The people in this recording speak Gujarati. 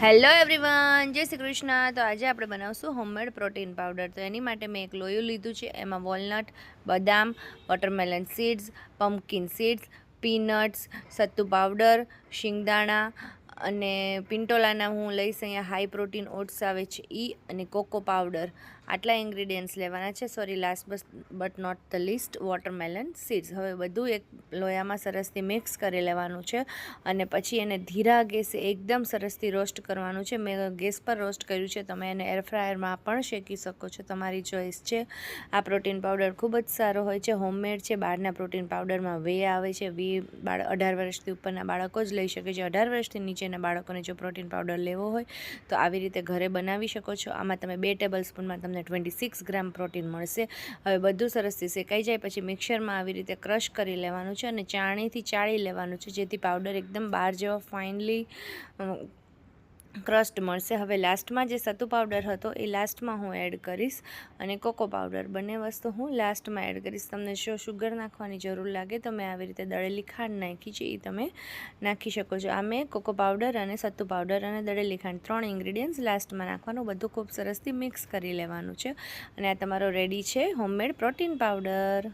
હેલો એવરીવન, જય શ્રી કૃષ્ણ. તો આજે આપણે બનાવશું હોમમેડ પ્રોટીન પાવડર. તો એની માટે મેં એક લોયું લીધું છે. એમાં વોલનટ, બદામ, watermelon seeds, pumpkin seeds, peanuts, sattu powder, શિંગદાણા અને પિન્ટોલાના હું લઈશ અહીંયા હાઈ પ્રોટીન ઓટ્સ આવે છે અને કોકો પાવડર. આટલા ઇન્ગ્રીડિયન્ટ્સ લેવાના છે. Sorry, last but not the least, watermelon seeds. હવે બધું એક લોયામાં સરસથી મિક્સ કરી લેવાનું છે અને પછી એને ધીરા ગેસે એકદમ સરસથી રોસ્ટ કરવાનું છે. મેં ગેસ પર રોસ્ટ કર્યું છે. તમે એને એર ફ્રાયરમાં પણ શેકી શકો છો, તમારી ચોઈસ છે. આ પ્રોટીન પાવડર ખૂબ જ સારો હોય છે, હોમમેડ છે. બહારના પ્રોટીન પાવડરમાં વે આવે છે. 18 વર્ષથી ઉપરના બાળકો જ લઈ શકે છે. 18 વર્ષથી નીચેના બાળકોને જો પ્રોટીન પાવડર લેવો હોય તો આવી રીતે ઘરે બનાવી શકો છો. આમાં તમે 2 ટેબલ સ્પૂનમાં તમને 26 ગ્રામ પ્રોટીન મળશે. હવે બધું સરસથી શેકાઈ જાય પછી મિક્સરમાં આવી રીતે ક્રશ કરી લેવાનું છે અને ચાળણીથી ચાળી લેવાનું છે, જેથી પાવડર એકદમ બહાર જેવો ફાઇનલી ક્રસ્ટ મળશે. હવે લાસ્ટમાં જે સત્તુ પાવડર હતો એ લાસ્ટમાં હું એડ કરીશ અને કોકો પાવડર, બંને વસ્તુ હું લાસ્ટમાં એડ કરીશ. તમને જો શુગર નાખવાની જરૂર લાગે તો મેં આવી રીતે દળેલી ખાંડ નાખી છે, એ તમે નાખી શકો છો. આ મેં કોકો પાવડર અને સત્તુ પાવડર અને દળેલી ખાંડ 3 ઇન્ગ્રીડિયન્ટ્સ લાસ્ટમાં નાખવાનું. બધું ખૂબ સરસથી મિક્સ કરી લેવાનું છે અને આ તમારો રેડી છે હોમમેડ પ્રોટીન પાવડર.